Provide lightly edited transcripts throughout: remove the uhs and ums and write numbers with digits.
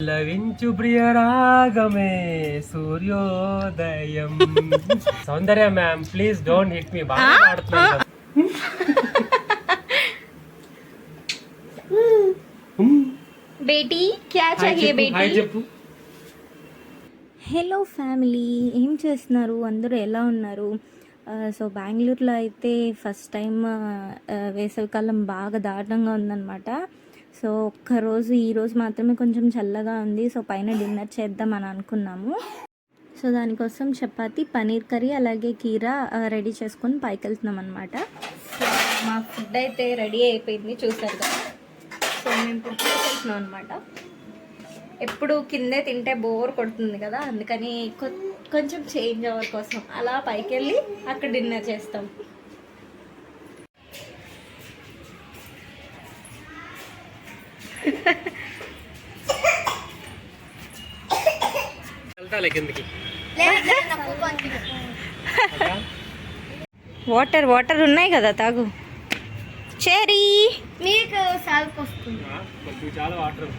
లవించు ప్రియరాగమే సూర్యోదయం. సౌందర్య ma'am please don't hit me. బాగా ఆడుతున్నాను. బేటీ క్యా చాహియే బేటీ. చెప్పు. హలో ఫ్యామిలీ, ఏం చేస్తున్నారు? అందరూ ఎలా ఉన్నారు? సో బెంగళూరులో అయితే ఫస్ట్ టైం వేసవికాలం బాగా దారుణంగా ఉందన్నమాట. సో ఒక్కరోజు ఈరోజు మాత్రమే కొంచెం చల్లగా ఉంది. సో పైన డిన్నర్ చేద్దామని అనుకున్నాము. సో దానికోసం చపాతి, పనీర్ కర్రీ అలాగే కీరా రెడీ చేసుకొని పైకి వెళ్తున్నాం అనమాట. మా ఫుడ్ అయితే రెడీ అయిపోయింది, చూసారు కదా. సో మేము ఇప్పుడు పైకి వెళ్తున్నాం అనమాట. ఎప్పుడు కిందే తింటే బోర్ కొడుతుంది కదా, అందుకని కొంచెం చేంజ్ అవ్వర్ కోసం అలా పైకి వెళ్ళి అక్కడ డిన్నర్ చేస్తాం. వాటర్ వాటర్ ఉన్నాయి కదా, తాగు. చెరీ మీకు చాలా వాటర్.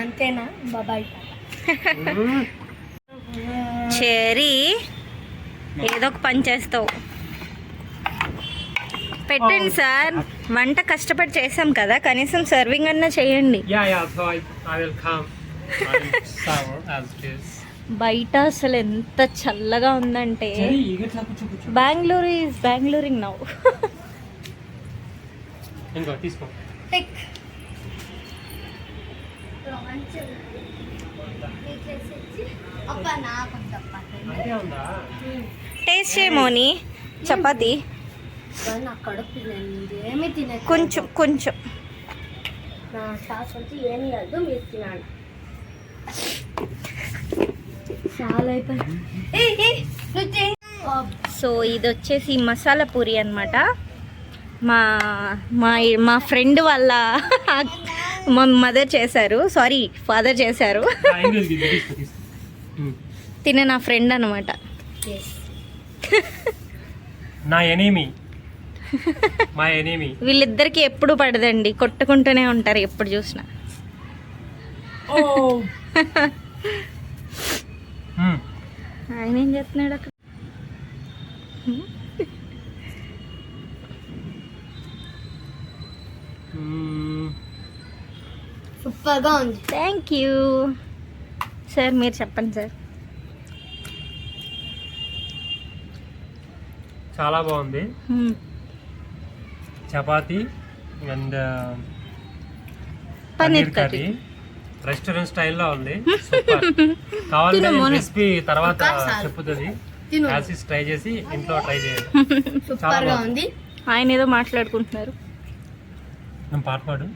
అంతేనా బాబాయ్? చెరీ ఏదో ఒక పని చేస్తావు. పెట్టండి సార్, వంట కష్టపడి చేసాం కదా, కనీసం సర్వింగ్ అన్నా చేయండి. బయట అసలు ఎంత చల్లగా ఉందంటే Bengaluru is Bengaluring now. Taste చేయమోని చపాతి కొంచెం కొంచెం. ఏమి కాదు, మీరు తినాలి. చాలా అయిపోయింది. సో ఇది వచ్చేసి మసాలా పూరి అనమాట. మా మా మా ఫ్రెండ్ వాళ్ళ మా మదర్ చేశారు, సారీ ఫాదర్ చేశారు. తినే నా ఫ్రెండ్ అనమాట. నా ఎనిమి, మా ఎనిమి. వీళ్ళిద్దరికి ఎప్పుడు పడదండి, కొట్టుకుంటూనే ఉంటారు ఎప్పుడు చూసినా. ఆయన ఏం చేస్తున్నాడు అక్కడ? సూపర్గా ఉంది. Thank you sir. మీరు చెప్పండి సార్. చాలా బాగుంది. Chapati and paneer curry restaurant స్టైల్లో ఉంది. సూపర్. కావాలంటే రెసిపీ తర్వాత చెప్పుతుంది. ట్రై చేసి ఇంట్లో ట్రై చేయాలి. సూపర్గా ఉంది. ఆయన ఏదో మాట్లాడుకుంటున్నారు. నేను పాట పాడు.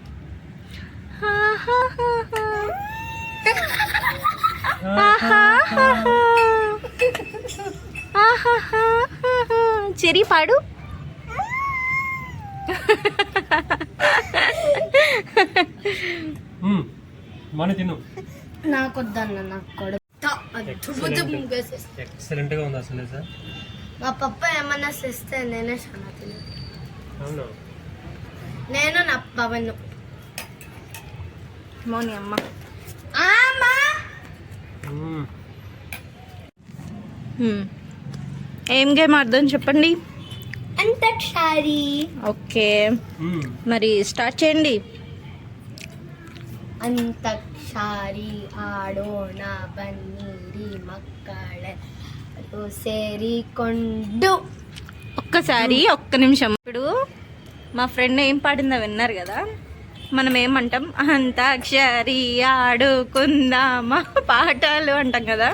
చెరి పాడు. మన తిను. నాకు వద్దన్న, నాకు కూడా ఎక్సలెంట్ గా ఉంది అసలు సార్. మా పప్ప ఏమన్నా చేస్తే నేనే చాలా తిను. అవును, నేను నా పవన్. మోని అమ్మ. ఏం గేమ్ అర్థం చెప్పండి. అంతక్షారి. ఓకే, మరి స్టార్ట్ చేయండి. అంతక్షారి ఆడోಣ బన్నీరి మక్కళ సేరికొండు. ఒక్కసారి ఒక్క నిమిషం. ఇప్పుడు మా ఫ్రెండ్ ఏం పాడిందో విన్నారు కదా. మనం ఏమంటాం? అంతాక్షరి ఆడుకుందామా పాటలు అంటాం కదా.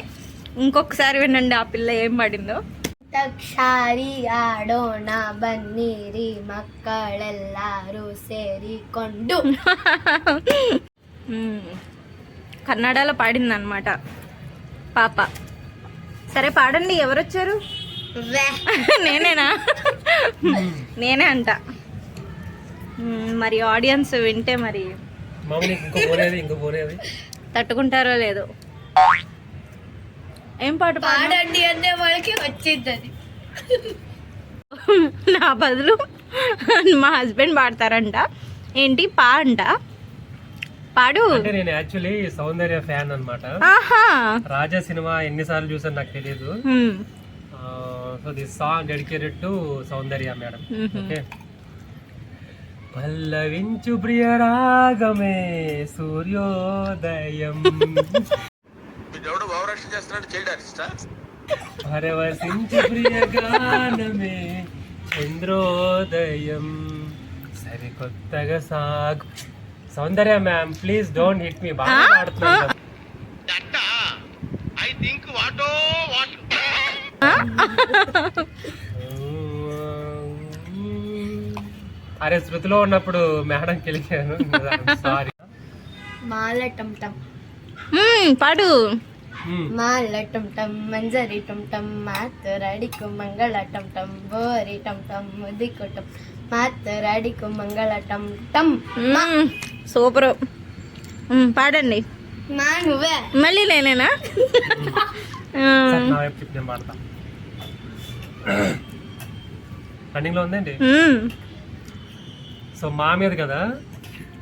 ఇంకొకసారి వినండి ఆ పిల్ల ఏం పాడిందో. అంతాక్షరి ఆడోಣ బన్నీరి మక్కಳೆಲ್ಲಾರು ಸೇರಿಕೊಂಡು. కన్నడలో పాడింది అనమాట పాప. సరే పాడండి. ఎవరొచ్చారు? నేనేనా? నేనే అంట. మరి ఆడియన్స్ వింటే మరి తట్టుకుంటారో లేదో. ఏం పాట పాడండి అంటే వాళ్ళకి వచ్చింది అది. నా బదులు మా హస్బెండ్ పాడతారంట. ఏంటి అంట పాడు. అంటే నేను యాక్చువల్లీ సౌందర్య ఫ్యాన్ అన్నమాట. ఆహా రాజా సినిమా ఎన్నిసార్లు చూసాను నాకు తెలియదు. So this song dedicated to Soundarya madam. Okay. పల్లవించు ప్రియరాగమే సూర్యోదయం పరవశించు ప్రియగానమే చంద్రోదయం సరికొత్తగా సాగు. Soundarya ma'am please don't hit me. బాగా పాడుతున్నాను. అరే శృతిలో ఉన్నప్పుడు మేడం గెలిచాను. సారీ. మాలటం టం పాడు. మాలటం టం మంజరి టం టం మాతరాడికు మంగళటం టం బోరి టం టం ముదికుటం మాతరాడికు మంగళటం టం. సూపర్. పాడండి. మా నువ్వే మళ్ళీ నేనేనా? నేను పాడతా. రన్నింగ్ లో ఉందండి. సో మా మీద కదా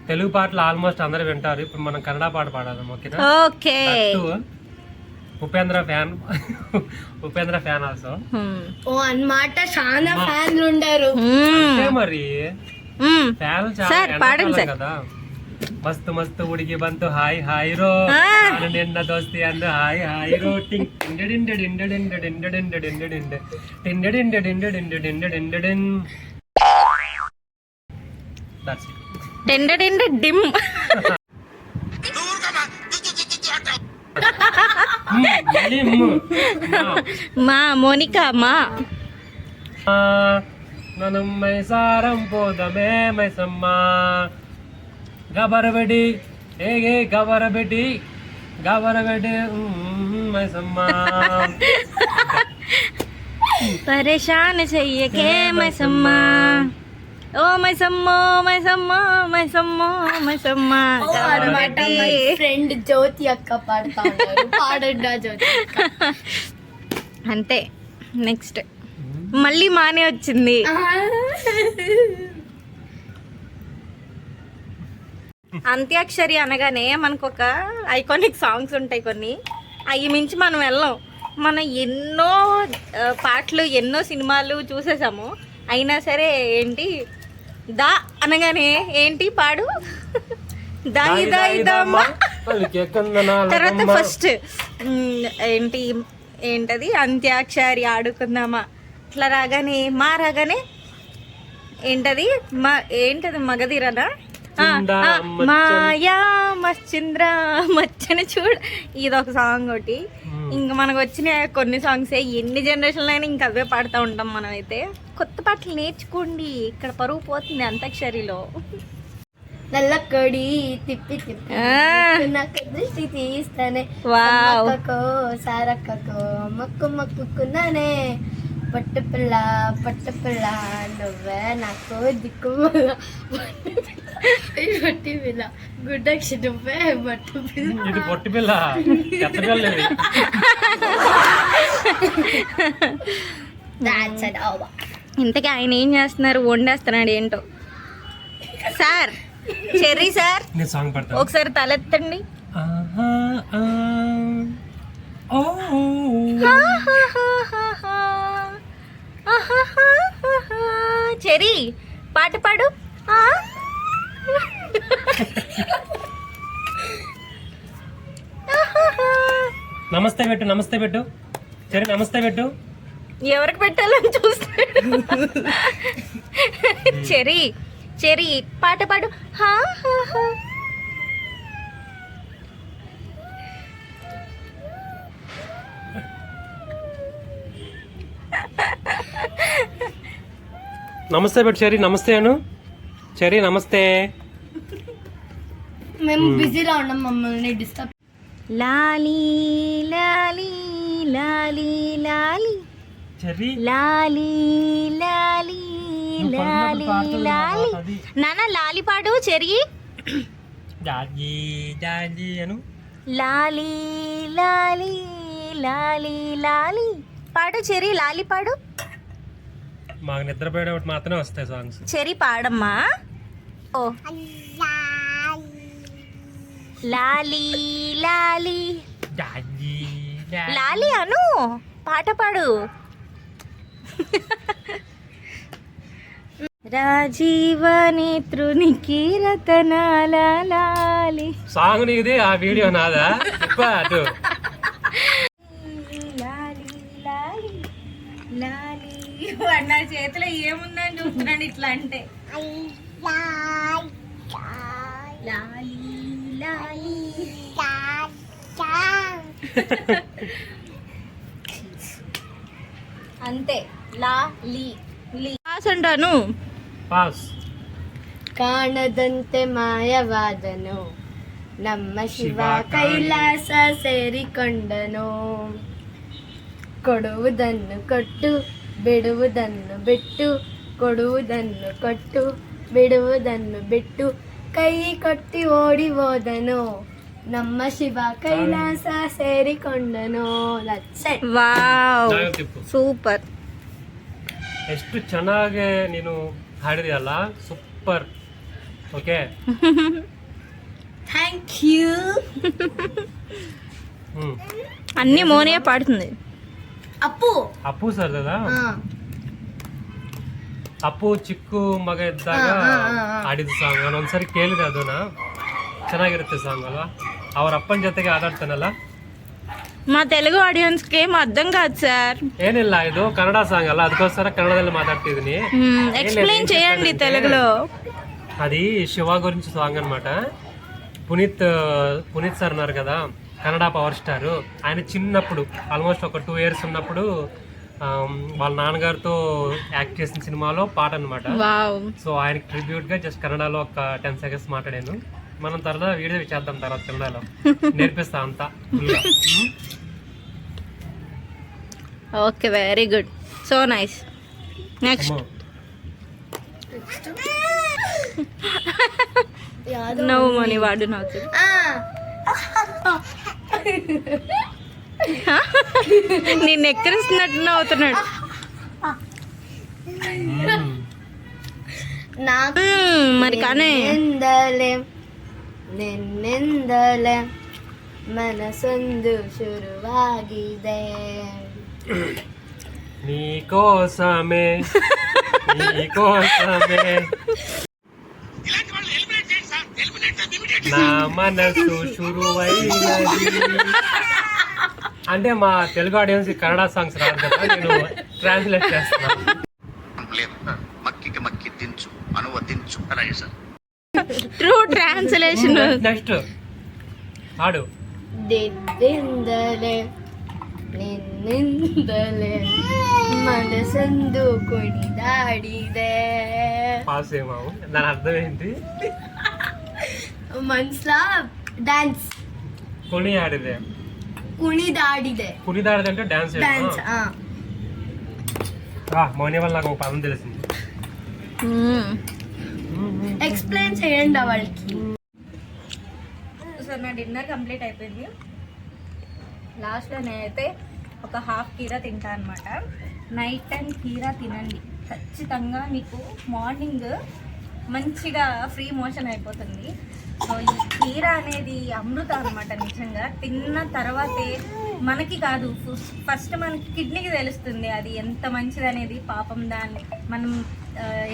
తెలుగు పాటలు ఆల్మోస్ట్ అందరూ వింటారు. ఇప్పుడు మనం కన్నడ పాట పాడదాం. ఓకేనా? Okay. Upendra fan. Upendra fan also. ఓ అన్నమాట. చాలా ఫ్యాన్లు ఉండారు. అంటే మరి ఫ్యాన్ చాలా కదా. మస్తు మస్తు ఉడికి బంతు హాయ్ హాయ్ రో నిన్న దోస్తి అందు హాయ్ హాయ్ రో టింగ్ డిమ్. మా మోనికా మా మనం మైసారం పోదమే మైసమ్మ గబరబెడి ఏ గబరబెడి గబరబెడి మైసమ్మ పరేషాన్ చెయ్యకే మైసమ్మ ఓ మైసమ్మ మైసమ్మ మైసమ్మ మైసమ్మ. ఫ్రెండ్ జ్యోతి అక్క పాడుతా ఉన్నారు. పాడండి జ్యోతి అక్క. అంతే. నెక్స్ట్ మళ్ళీ మానే వచ్చింది. అంత్యాక్షరి అనగానే మనకు ఒక ఐకానిక్ సాంగ్స్ ఉంటాయి కొన్ని. అవి మించి మనం వెళ్ళాం. మనం ఎన్నో పాటలు ఎన్నో సినిమాలు చూసేసాము. అయినా సరే ఏంటి దా అనగానే ఏంటి పాడు. దాయి దాయి దమ్మ. తర్వాత ఫస్ట్ ఏంటది అంత్యాక్షరి ఆడుకుందామా. ఇట్లా రాగానే మా రాగానే ఏంటది మగధీరనా మాయా మశ్చింద్ర మచ్చని చూడ. ఇదొక సాంగ్ ఒకటి. ఇంకా మనకు వచ్చిన కొన్ని సాంగ్స్ ఎన్ని జనరేషన్లో అయినా ఇంకా అవే పాడుతూ ఉంటాం మనం. అయితే కొత్త పాటలు నేర్చుకోండి. ఇక్కడ పరువు పోతుంది అంత్యాక్షరిలో. నల్లకొడి తిప్పి తిప్పి నాకు దృష్టి తీస్తానే సారక్కకో మక్కు మక్కుకున్నానే పట్టు పిల్ల నువ్వే నాకు దిక్కు పట్టి పిల్ల గుడ్డక్షి నువ్వే పట్టు పిల్ల పొట్టి పిల్ల. ఇంతకీ ఆయన ఏం చేస్తున్నారు? వండేస్తున్నాడు ఏంటో. సార్ చెర్రీ సార్ ఒకసారి తలెత్తండి. చెర్రీ పాట పాడు. నమస్తే పెట్టు. నమస్తే పెట్టు చెర్రీ. నమస్తే పెట్టు. ఎవరికి పెట్టాలని చూస్తాడు. చెర్రీ పాట పాడు. నమస్తే పెట్టు చెర్రీ. నమస్తే అను చెర్రీ. నమస్తే. మేము బిజీలో ఉన్నాం. మమ్మల్ని డిస్టర్బ్. లాలీ లాలీ లాలీ లాలీ చెర్రీ లాలీ లాలీ లాలీ లాలీ. నాన్న లాలి పాడు చెర్రీ. జాజీ జాజీ అను. లాలీ లాలీ లాలి లాలి పాడు చెరి, లాలి పాడు. మాకు నిద్రపోయేటప్పుడు మాత్రమే వస్తాయి సాంగ్స్. చెరి పాడమ్మా. ఓ లాలి లాలి లాలి అను, పాట పాడు. రాజీవ నేత్రునికి రతనాల లాలి. సాంగ్ నీది, ఆ వీడియో నాదా? అటు లాలి లాలి లాలి. నా చేతిలో ఏముందని చూస్తున్నాను ఇట్లా అంటే. లాలి లాలి అంతే. లా లీ లీ పాస్ అంటాను. పాస్. ಕಾಣದಂತೆ ಮಾಯವಾದನು ನಮ್ಮ ಶಿವ ಕೈಲಾಸ ಸೇರಿಕೊಂಡನು. ಕೊಡುವುದನ್ನು ಕೊಟ್ಟು ಬಿಡುವುದನ್ನು ಬಿಟ್ಟು, ಕೊಡುವುದನ್ನು ಕೊಟ್ಟು ಬಿಡುವುದನ್ನು ಬಿಟ್ಟು, ಕೈ ಕೊಟ್ಟಿ ಓಡಿ ಹೋದನು. ನಮ್ಮ ಶಿವ ಕೈಲಾಸ ಸೇರಿಕೊಂಡನು. Wow, super. ಎಷ್ಟು ಚೆನ್ನಾಗಿ ನೀನು ಹಾಡಿದೆಯಲ್ಲ, ಸೂಪರ್. Okay, thank you. అన్ని మోనియా పాడుతుంది. ಅಪ್ಪು ಅಪ್ಪು ಸರ್ ಅದ. ಅಪ್ಪು ಚಿಕ್ಕ ಮಗ ಇದ್ದಾಗ ಆಡಿದ ಸಾಂಗ್ ನಾನು ಒಂದ್ಸರಿ ಕೇಳಿದೆ. ಅದನ್ನ ಚೆನ್ನಾಗಿರುತ್ತೆ ಸಾಂಗ್ ಅಲ್ವಾ? ಅವ್ರ ಅಪ್ಪನ ಜೊತೆಗೆ ಆಟಾಡ್ತಾನಲ್ಲ. మా తెలుగు ఆడియన్స్ కి ఏం అర్థం కాదు సార్. ಏನಿಲ್ಲ, ಇದು ಕನ್ನಡ ಸಾಂಗ್ ಅಲ್ಲ, ಅದಕ್ಕೋಸ್ಕರ ಕನ್ನಡದಲ್ಲಿ ಮಾತಾಡ್ತಿದೀನಿ. ఎక్స్ప్లెయిన్ చేయండి తెలుగులో. అది శివ గురించి సాంగ్ అనమాట. పునీత్ సార్ ఉన్నారు కదా, కన్నడ పవర్ స్టార్. ఆయన చిన్నప్పుడు ఆల్మోస్ట్ ఒక 2 years ఉన్నప్పుడు వాళ్ళ నాన్నగారితో యాక్ట్ చేసిన సినిమాలో పాట అనమాట. సో ఆయనకి ట్రిబ్యూట్ గా జస్ట్ కన్నడలో ఒక 10 seconds మాట్లాడాను. మనం తర్వాత వీడియో చేద్దాం తర్వాత కన్నడలో, నేర్పిస్తా అంతా. Okay, very good, so nice. Next నవ్వు మని వాడు నవ్వుతుంది. నేను ఎక్కరిస్తున్నట్టు నవ్వుతున్నాడు. మరి కానీ ನಿನ್ನಿಂದಲೇ ಮನಸ್ಸೊಂದು ಶುರುವಾಗಿದೆ. నీకోసమే నా మనసు శురువైనది. అంటే మా తెలుగు ఆడియన్స్ కన్నడ సాంగ్స్ రాదు కదా, నేను ట్రాన్స్లేట్ చేస్తున్నాను. True translation. నెక్స్ట్ ఆడు. ನಿನ್ನಿಂದಲೇ మనసందు కొనిదాడిదే. పాస్ ఏమావు, దాని అర్థం ఏంటి? మనసులో డాన్స్ కొని ఆడిదే, కుణిదాడిదే. కుణిదాడిదే అంటే డాన్స్. డాన్స్. మౌని వల్ల నాకు ఒక పదం తెలిసింది. ఎక్స్ప్లెయిన్ చేయండి వాళ్ళకి. సో నా డిన్నర్ కంప్లీట్ అయిపోయింది. లాస్ట్లో నేనైతే ఒక హాఫ్ కీరా తింటా అనమాట. నైట్ టైం కీరా తినండి ఖచ్చితంగా, మీకు మార్నింగ్ మంచిగా ఫ్రీ మోషన్ అయిపోతుంది. సో ఈ కీరా అనేది అమృతం అనమాట. నిజంగా తిన్న తర్వాతే మనకి కాదు, ఫస్ట్ మనకి కిడ్నీకి తెలుస్తుంది అది ఎంత మంచిది అనేది. పాపం దాన్ని మనం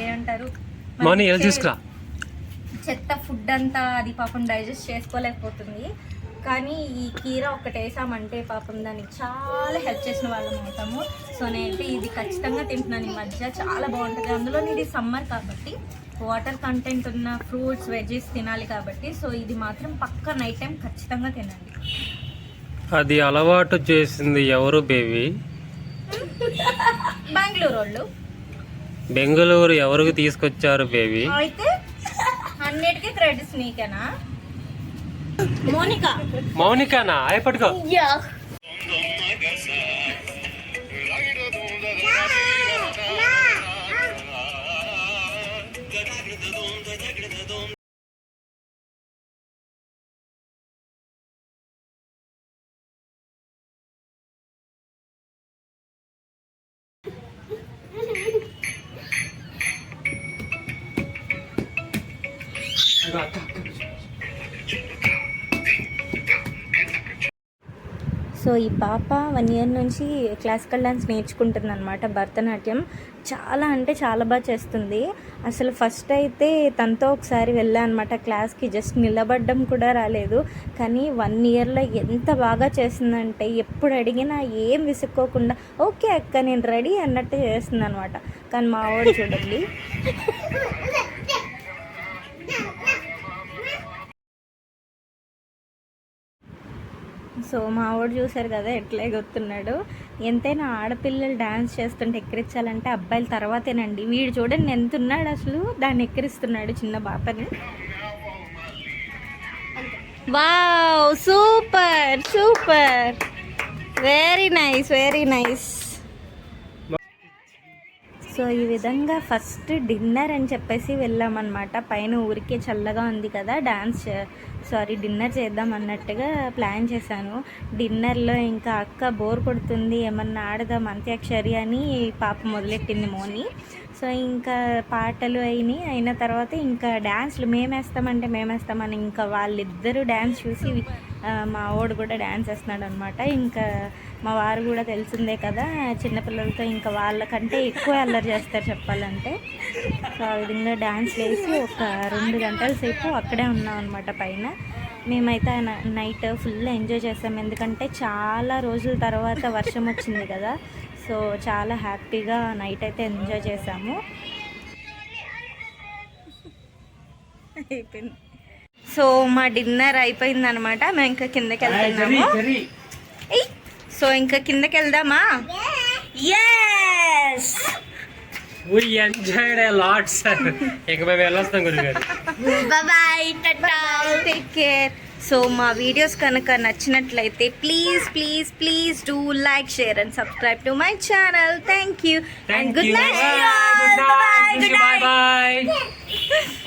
ఏమంటారు, చెత్త ఫుడ్ అంతా అది పాపం డైజెస్ట్ చేసుకోలేకపోతుంది. కానీ ఈ కీరా ఒకటి వేసామంటే పాపం దానికి చాలా హెల్ప్ చేసిన వాళ్ళం అవుతాము. సో నేనైతే ఇది ఖచ్చితంగా తింటున్నాను ఈ మధ్య, చాలా బాగుంటుంది. అందులో ఇది సమ్మర్ కాబట్టి వాటర్ కంటెంట్ ఉన్న ఫ్రూట్స్ వెజెస్ తినాలి కాబట్టి, సో ఇది మాత్రం పక్కా నైట్ టైం ఖచ్చితంగా తినండి. అది అలవాటు చేసింది ఎవరు బేబీ? బెంగళూరు వాళ్ళు. బెంగళూరు ఎవరికి తీసుకొచ్చారు బేబీ? అయితే అన్నిటికీ క్రెడిట్స్ నీకేనా? మౌనికానా? అయి పట్టుకో. సో ఈ పాప 1 ఇయర్ నుంచి క్లాసికల్ డాన్స్ నేర్చుకుంటుంది అనమాట, భరతనాట్యం. చాలా అంటే చాలా బాగా చేస్తుంది. అసలు ఫస్ట్ అయితే తనతో ఒకసారి వెళ్ళా అనమాట క్లాస్కి, జస్ట్ నిలబడడం కూడా రాలేదు. కానీ 1 ఇయర్లో ఎంత బాగా చేస్తుందంటే ఎప్పుడు అడిగినా ఏం విసుక్కోకుండా ఓకే అక్క నేను రెడీ అన్నట్టు చేస్తుంది అనమాట. కానీ మా వాడు చూడండి, సో మా వాడు చూసారు కదా ఎట్లా ఎగురుతున్నాడు. ఎంతైనా ఆడపిల్లలు డ్యాన్స్ చేస్తుంటే ఎక్కిరించాలంటే అబ్బాయిల తర్వాతేనండి. వీడు చూడండి ఎంత ఉన్నాడు అసలు, దాన్ని ఎక్కిరిస్తున్నాడు చిన్న పాపని. Wow, super super, very nice very nice. So ఈ విధంగా ఫస్ట్ డిన్నర్ అని చెప్పేసి వెళ్ళామన్నమాట. పైన ఊరికే చల్లగా ఉంది కదా, డిన్నర్ చేద్దాం అన్నట్టుగా ప్లాన్ చేశాను. డిన్నర్లో ఇంకా అక్క బోర్ కొడుతుంది ఏమన్నా ఆడదాం అంత్యాక్షరి అని పాప మొదలెట్టింది మోని. సో ఇంకా పాటలు అయిన తర్వాత ఇంకా డ్యాన్స్లు మేమేస్తామని ఇంకా వాళ్ళిద్దరూ డ్యాన్స్ చూసి మా వాడు కూడా డ్యాన్స్ వేస్తున్నాడు అనమాట. ఇంకా మా వారు కూడా తెలిసిందే కదా, చిన్నపిల్లలతో ఇంకా వాళ్ళకంటే ఎక్కువ అల్లరి చేస్తారు చెప్పాలంటే. సో ఆ విధంగా డ్యాన్స్ వేసి ఒక 2 గంటల సేపు అక్కడే ఉన్నాం అనమాట పైన. మేమైతే నైట్ ఫుల్ ఎంజాయ్ చేసాం, ఎందుకంటే చాలా రోజుల తర్వాత వర్షం వచ్చింది కదా. సో చాలా హ్యాపీగా నైట్ అయితే ఎంజాయ్ చేసాము. అయిపోయింది. సో మా డిన్నర్ అయిపోయింది అనమాట. మేము ఇంకా కిందకి వెళ్తున్నాము. సో ఇంకా కిందకి వెళ్దామా? yes we enjoyed a lot sir. ఇక మేము వెళ్ళొస్తాం గురుగారు. bye bye, tata, take care. So మా వీడియోస్ కనుక నచ్చినట్లయితే please do like, share and subscribe to my channel. Thank you and good night. Bye bye.